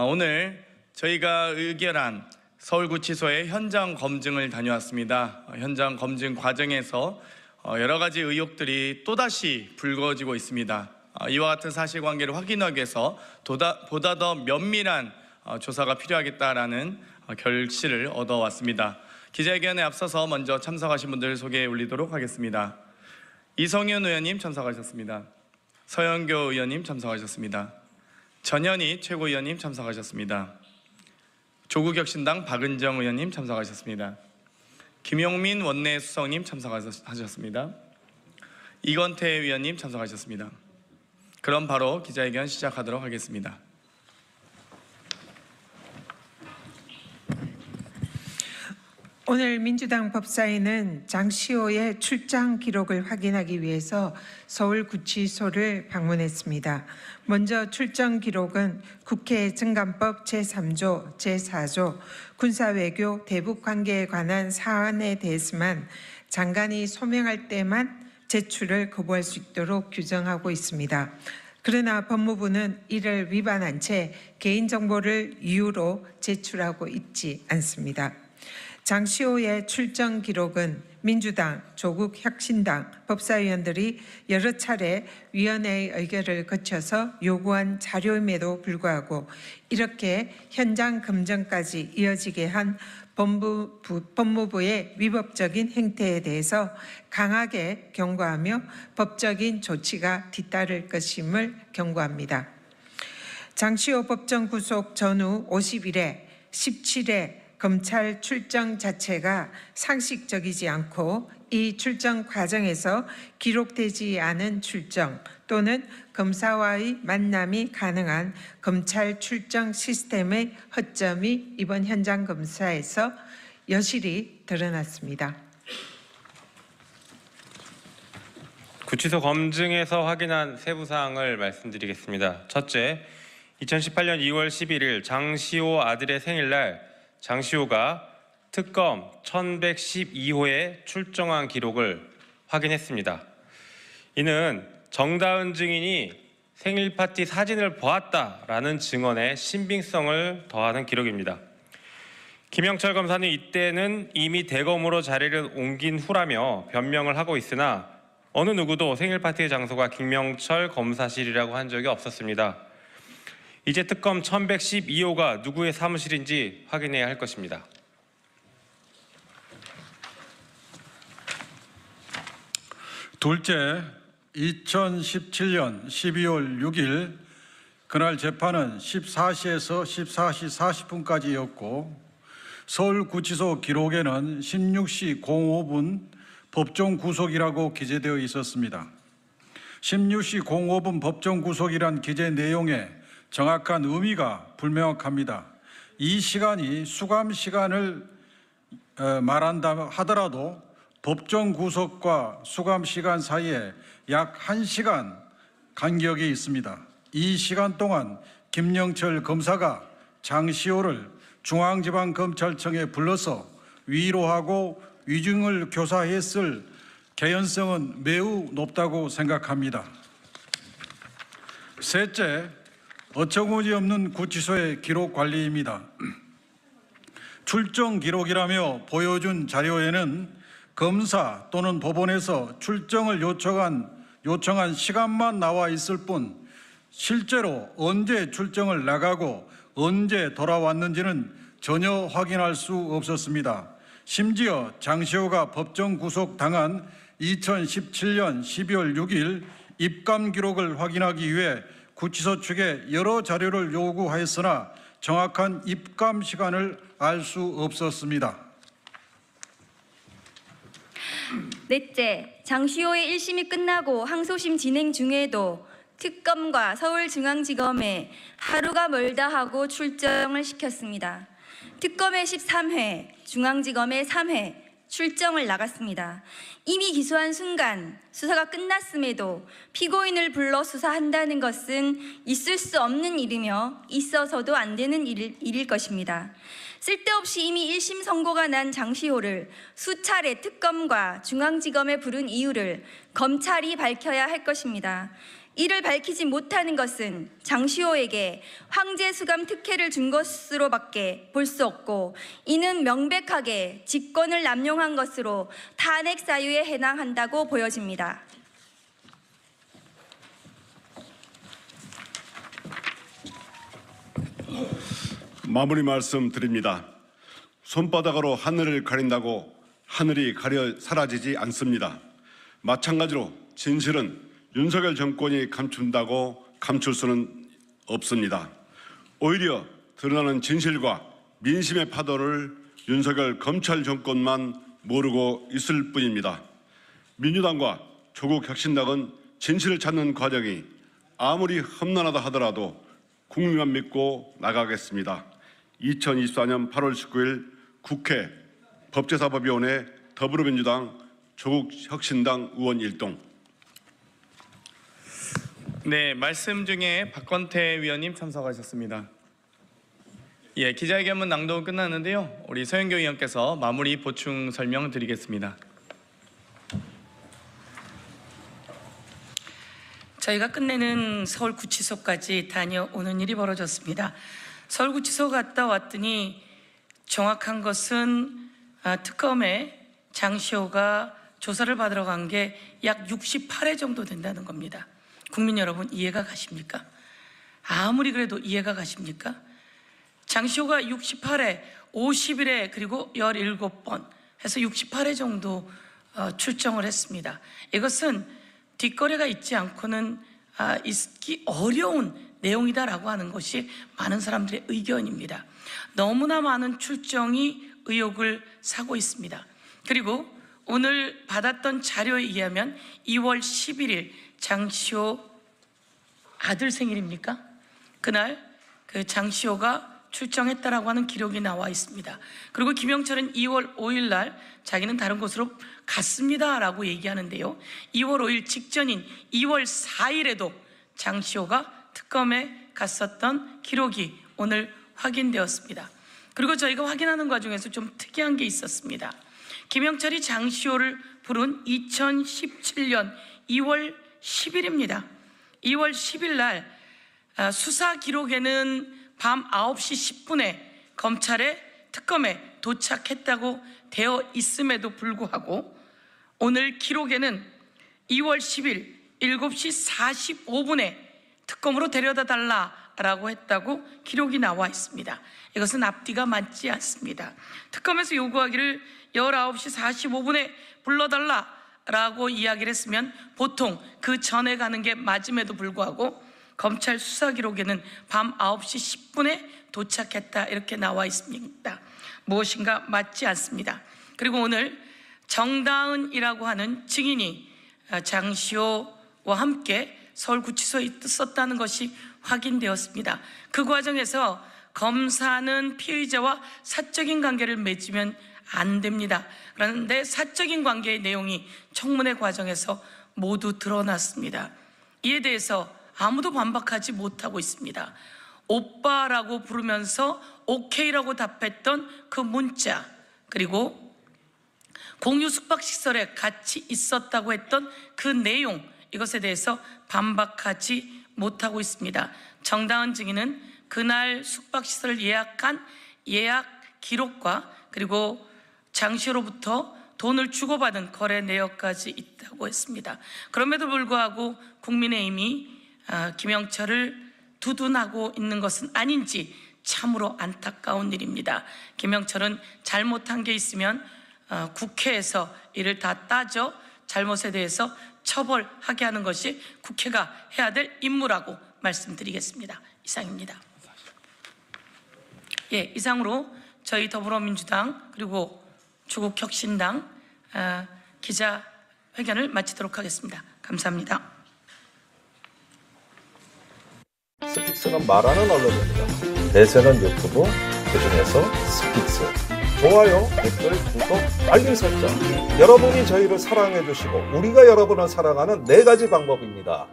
오늘 저희가 의결한 서울구치소의 현장 검증을 다녀왔습니다. 현장 검증 과정에서 여러 가지 의혹들이 또다시 불거지고 있습니다. 이와 같은 사실관계를 확인하기 위해서 보다 더 면밀한 조사가 필요하겠다라는 결실을 얻어왔습니다. 기자회견에 앞서서 먼저 참석하신 분들 소개해 올리도록 하겠습니다. 이성윤 의원님 참석하셨습니다. 서영교 의원님 참석하셨습니다. 전현희 최고위원님 참석하셨습니다. 조국혁신당 박은정 의원님 참석하셨습니다. 김용민 원내수석님 참석하셨습니다. 이건태 위원님 참석하셨습니다. 그럼 바로 기자회견 시작하도록 하겠습니다. 오늘 민주당 법사위는 장시호의 출장 기록을 확인하기 위해서 서울구치소를 방문했습니다. 먼저 출정 기록은 국회 증감법 제3조, 제4조 군사외교 대북관계에 관한 사안에 대해서만 장관이 소명할 때만 제출을 거부할 수 있도록 규정하고 있습니다. 그러나 법무부는 이를 위반한 채 개인정보를 이유로 제출하고 있지 않습니다. 장시호의 출정 기록은 민주당, 조국혁신당 법사위원들이 여러 차례 위원회의 의결을 거쳐서 요구한 자료임에도 불구하고 이렇게 현장 검증까지 이어지게 한 법무부의 위법적인 행태에 대해서 강하게 경고하며 법적인 조치가 뒤따를 것임을 경고합니다. 장시호 법정 구속 전후 50일에 17회 검찰 출정 자체가 상식적이지 않고 이 출정 과정에서 기록되지 않은 출정 또는 검사와의 만남이 가능한 검찰 출정 시스템의 허점이 이번 현장 검사에서 여실히 드러났습니다. 구치소 검증에서 확인한 세부 사항을 말씀드리겠습니다. 첫째, 2018년 2월 11일 장시호 아들의 생일날 장시호가 특검 1112호에 출정한 기록을 확인했습니다. 이는 정다은 증인이 생일 파티 사진을 보았다라는 증언의 신빙성을 더하는 기록입니다. 김영철 검사는 이때는 이미 대검으로 자리를 옮긴 후라며 변명을 하고 있으나 어느 누구도 생일 파티의 장소가 김영철 검사실이라고 한 적이 없었습니다. 이제 특검 1112호가 누구의 사무실인지 확인해야 할 것입니다. 둘째, 2017년 12월 6일 그날 재판은 14시에서 14시 40분까지였고 서울구치소 기록에는 16시 05분 법정 구속이라고 기재되어 있었습니다. 16시 05분 법정 구속이란 기재 내용에 정확한 의미가 불명확합니다. 이 시간이 수감 시간을 말한다 하더라도 법정 구속과 수감 시간 사이에 약 1시간 간격이 있습니다. 이 시간 동안 김영철 검사가 장시호를 중앙지방검찰청에 불러서 위로하고 위증을 교사했을 개연성은 매우 높다고 생각합니다. 셋째, 어처구니 없는 구치소의 기록 관리입니다. 출정 기록이라며 보여준 자료에는 검사 또는 법원에서 출정을 요청한 시간만 나와 있을 뿐 실제로 언제 출정을 나가고 언제 돌아왔는지는 전혀 확인할 수 없었습니다. 심지어 장시호가 법정 구속당한 2017년 12월 6일 입감 기록을 확인하기 위해 구치소 측에 여러 자료를 요구하였으나 정확한 입감 시간을 알 수 없었습니다. 넷째, 장시호의 1심이 끝나고 항소심 진행 중에도 특검과 서울중앙지검에 하루가 멀다 하고 출정을 시켰습니다. 특검에 13회, 중앙지검에 3회 출정을 나갔습니다. 이미 기소한 순간 수사가 끝났음에도 피고인을 불러 수사한다는 것은 있을 수 없는 일이며 있어서도 안 되는 일일 것입니다. 쓸데없이 이미 1심 선고가 난 장시호를 수차례 특검과 중앙지검에 부른 이유를 검찰이 밝혀야 할 것입니다. 이를 밝히지 못하는 것은 장시호에게 황제 수감 특혜를 준 것으로밖에 볼 수 없고, 이는 명백하게 직권을 남용한 것으로 탄핵 사유에 해당한다고 보여집니다. 마무리 말씀드립니다. 손바닥으로 하늘을 가린다고 하늘이 가려 사라지지 않습니다. 마찬가지로 진실은 윤석열 정권이 감춘다고 감출 수는 없습니다. 오히려 드러나는 진실과 민심의 파도를 윤석열 검찰 정권만 모르고 있을 뿐입니다. 민주당과 조국혁신당은 진실을 찾는 과정이 아무리 험난하다 하더라도 국민만 믿고 나가겠습니다. 2024년 8월 19일 국회 법제사법위원회 더불어민주당 조국혁신당 의원 일동. 네, 말씀 중에 박건태 위원님 참석하셨습니다. 예, 기자회견문 낭독은 끝났는데요. 우리 서영교 의원께서 마무리 보충 설명 드리겠습니다. 저희가 끝내는 서울구치소까지 다녀오는 일이 벌어졌습니다. 서울구치소 갔다 왔더니 정확한 것은 특검에 장시호가 조사를 받으러 간 게 약 68회 정도 된다는 겁니다. 국민 여러분, 이해가 가십니까? 아무리 그래도 이해가 가십니까? 장시호가 68회, 50일에 그리고 17번 해서 68회 정도 출정을 했습니다. 이것은 뒷거래가 있지 않고는 있기 어려운 내용이다라고 하는 것이 많은 사람들의 의견입니다. 너무나 많은 출정이 의혹을 사고 있습니다. 그리고 오늘 받았던 자료에 의하면 2월 11일 장시호 아들 생일입니까? 그날 그 장시호가 출정했다라고 하는 기록이 나와 있습니다. 그리고 김영철은 2월 5일 날 자기는 다른 곳으로 갔습니다라고 얘기하는데요. 2월 5일 직전인 2월 4일에도 장시호가 특검에 갔었던 기록이 오늘 확인되었습니다. 그리고 저희가 확인하는 과정에서 좀 특이한 게 있었습니다. 김영철이 장시호를 부른 2017년 2월 10일입니다. 2월 10일 날 수사 기록에는 밤 9시 10분에 검찰의 특검에 도착했다고 되어 있음에도 불구하고 오늘 기록에는 2월 10일 7시 45분에 특검으로 데려다 달라라고 했다고 기록이 나와 있습니다. 이것은 앞뒤가 맞지 않습니다. 특검에서 요구하기를 19시 45분에 불러달라라고 이야기를 했으면 보통 그 전에 가는 게 맞음에도 불구하고 검찰 수사 기록에는 밤 9시 10분에 도착했다 이렇게 나와 있습니다. 무엇인가 맞지 않습니다. 그리고 오늘 정다은이라고 하는 증인이 장시호와 함께 서울구치소에 있었다는 것이 확인되었습니다. 그 과정에서 검사는 피의자와 사적인 관계를 맺으면 안 됩니다. 그런데 사적인 관계의 내용이 청문회 과정에서 모두 드러났습니다. 이에 대해서 아무도 반박하지 못하고 있습니다. 오빠라고 부르면서 오케이라고 답했던 그 문자, 그리고 공유 숙박시설에 같이 있었다고 했던 그 내용, 이것에 대해서 반박하지 못하고 있습니다. 정다은 증인은 그날 숙박시설을 예약한 예약 기록과 그리고 장시호로부터 돈을 주고받은 거래 내역까지 있다고 했습니다. 그럼에도 불구하고 국민의힘이 김영철을 두둔하고 있는 것은 아닌지 참으로 안타까운 일입니다. 김영철은 잘못한 게 있으면 국회에서 이를 다 따져 잘못에 대해서 처벌하게 하는 것이 국회가 해야 될 임무라고 말씀드리겠습니다. 이상입니다. 예, 이상으로 저희 더불어민주당 그리고 조국혁신당 기자회견을 마치도록 하겠습니다. 감사합니다. 스픽스는 말하는 언론입니다. 대세는 유튜브, 그중에서 스픽스. 좋아요, 댓글, 구독, 알림 설정. 여러분이 저희를 사랑해 주시고 우리가 여러분을 사랑하는 4가지 방법입니다.